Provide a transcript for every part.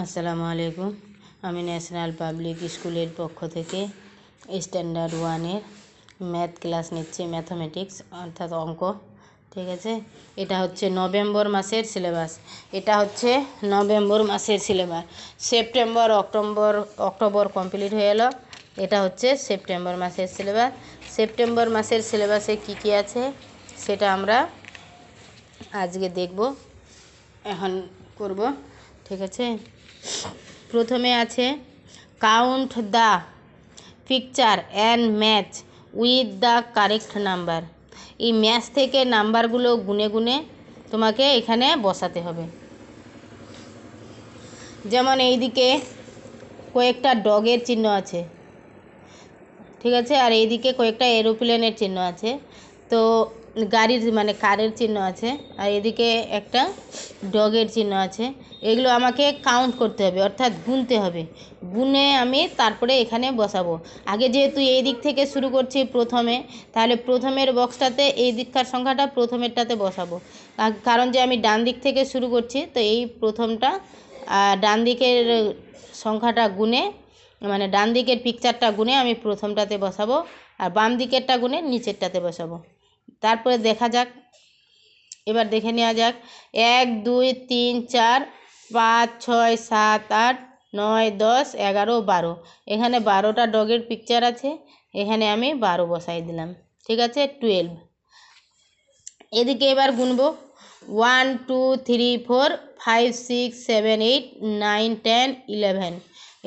আসসালামু আলাইকুম। আমি ন্যাশনাল পাবলিক স্কুলের পক্ষ থেকে স্ট্যান্ডার্ড 1-এর ম্যাথ ক্লাস নিচ্ছি, ম্যাথামেটিক্স অর্থাৎ অঙ্ক। ঠিক আছে, এটা হচ্ছে নভেম্বর মাসের সিলেবাস। সেপ্টেম্বর অক্টোবর কমপ্লিট হয়ে গেল। এটা হচ্ছে সেপ্টেম্বর মাসের সিলেবাস। সেপ্টেম্বর মাসের সিলেবাসে কী আছে সেটা আমরা আজকে দেখব, এখন করব। ঠিক আছে, প্রথমে আছে count the picture and match with the correct number. এই ম্যাচ থেকে নাম্বারগুলো গুনে গুনে তোমাকে এখানে বসাতে হবে। যেমন এইদিকে কয়েকটা ডগের চিহ্ন আছে, ঠিক আছে, আর এইদিকে কয়েকটা এরোপ্লেনের চিহ্ন আছে, তো গাড়ির মানে কারের চিহ্ন আছে, আর এদিকে একটা ডগের চিহ্ন আছে। এগুলো আমাকে কাউন্ট করতে হবে, অর্থাৎ গুনতে হবে। গুনে আমি তারপরে এখানে বসাবো। আগে যেহেতু এই দিক থেকে শুরু করছি প্রথমে, তাহলে প্রথমের বক্সটাতে এই দিককার সংখ্যাটা প্রথমেরটাতে বসাবো। কারণ যে আমি ডান দিক থেকে শুরু করছি, তো এই প্রথমটা ডান দিকের সংখ্যাটা গুনে, মানে ডান দিকের পিকচারটা গুনে আমি প্রথমটাতে বসাবো, আর বাম দিকেরটা গুনে নিচেরটাতে বসাবো। তারপরে দেখা যাক, এবার দেখে নেওয়া যাক 1 2 3 4 5 6 7 8 9 10 11 12। এখানে 12টা ডগের পিকচার আছে, এখানে আমি 12 বসাই দিলাম। ঠিক আছে, 12। এদিকে এবার গুনবো 1 2 3 4 5 6 7 8 9 10 11।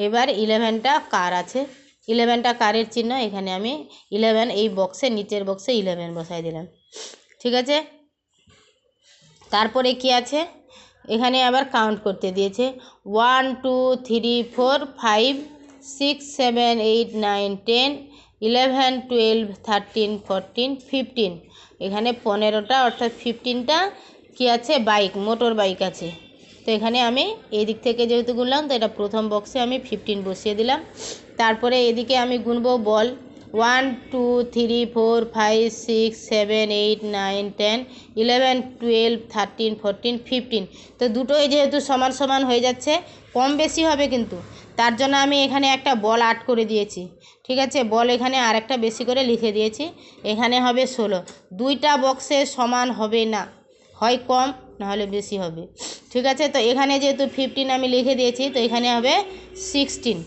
এবার 11টা কার আছে, 11টা কারের চিহ্ন, এখানে আমি 11 এই বক্সে, নিচের বক্সে 11 বসাই দিলাম। ঠিক আছে, তারপরে কি আছে, এখানে আবার কাউন্ট করতে দিয়েছে 1 2 3 4 5 6 7 8 9 10 11 12 13 14 15। এখানে 15টা অর্থাৎ 15টা কি আছে, বাইক, মোটর বাইক আছে। তো এখানে আমি এই দিক থেকে যেহেতু গুনলাম, তো এটা প্রথম বক্সে আমি 15 বসিয়ে দিলাম। তারপরে এদিকে আমি গুনবো বল 1 2 3 4 5 6 7 8 9 10 11 12 13 14 15। তো দুটোই যেহেতু সমান সমান হয়ে যাচ্ছে, কম বেশি হবে কিন্তু, তার জন্য আমি এখানে একটা বল আট করে দিয়েছি। ঠিক আছে, বল এখানে আর একটা বেশি করে লিখে দিয়েছি, এখানে হবে 16। দুইটা বক্সে সমান হবে না, হয় কম নাহলে বেশি হবে। ঠিক আছে, তো এখানে যেহেতু 15 আমি লিখে দিয়েছি, তো এখানে হবে 16।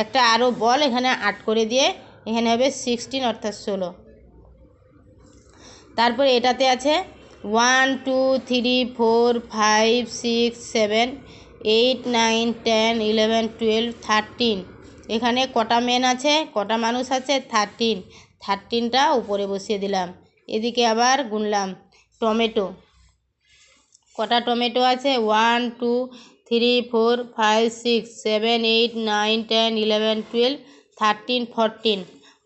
একটা আরও বল এখানে আট করে দিয়ে এখানে হবে 16 অর্থাৎ 16। তারপরে এটাতে আছে 1 2 3 4 5 6 7 8 9 10 11 12 13। এখানে কটা মেন আছে, কটা মানুষ আছে, 13। 13টা উপরে বসিয়ে দিলাম। এদিকে আবার গুনলাম টমেটো, কটা টমেটো আছে, 1 2 3 4 5 6 7 8 9 10 11 12 13 14।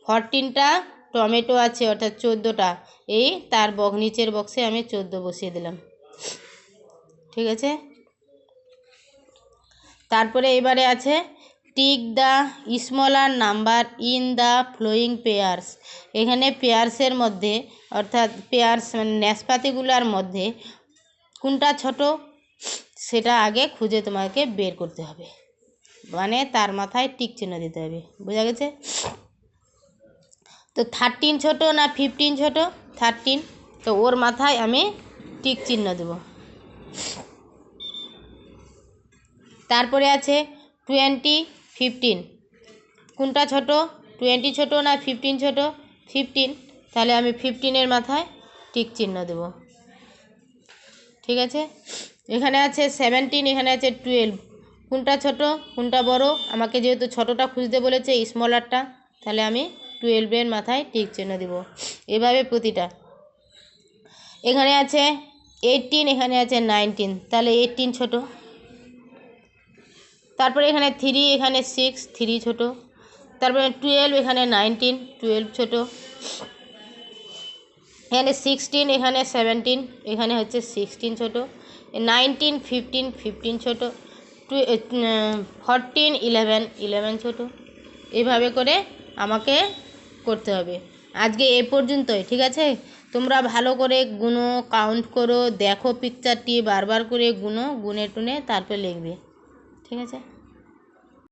14টা টমেটো আছে, অর্থাৎ 14টা। এই তার নিচের বক্সে আমি 14 বসিয়ে দিলাম। ঠিক আছে, তারপরে এবারে আছে tick the smaller number in the following pairs. এখানে পেয়ার্সের মধ্যে, অর্থাৎ পেয়ার্স মানে ন্যাসপাতিগুলোর মধ্যে কোনটা ছোট সেটা আগে খুঁজে তোমাকে বের করতে হবে, মানে তার মাথায় টিক চিহ্ন দিতে হবে। বোঝা গেছে? তো 13 ছোট না 15 ছোট? 13, তো ওর মাথায় আমি টিক চিহ্ন দেব। তারপরে আছে 20 15, কোনটা ছোট, 20 ছোট না 15 ছোট? 15, তাহলে আমি 15-এর মাথায় টিক চিহ্ন দেব। ঠিক আছে, এখানে আছে 17, এখানে আছে 12, কোনটা ছোট কোনটা বড়? আমাকে যেহেতু ছোটটা খুঁজতে বলেছে, স্মলারটা, তাহলে আমি 12-এর মাথায় টিক চিহ্ন দেব। এভাবে প্রতিটা। এখানে আছে 18, এখানে আছে 19, তাহলে 18 ছোট। তারপরে এখানে 3, এখানে 6, 3 ছোট। তারপরে 12, এখানে 19, 12 ছোট। এখানে 16, এখানে 17, এখানে হচ্ছে 16 ছোট। 19 15, 15 ছোট। 14 11, 11 ছোট। এইভাবে করে আমাকে করতে হবে। আজকে এ পর্যন্তই। ঠিক আছে, তোমরা ভালো করে গুনো, কাউন্ট করো, দেখো পিকচারটি, বারবার করে গুনো, গুনে টুনে তারপর লিখবে। ঠিক আছে।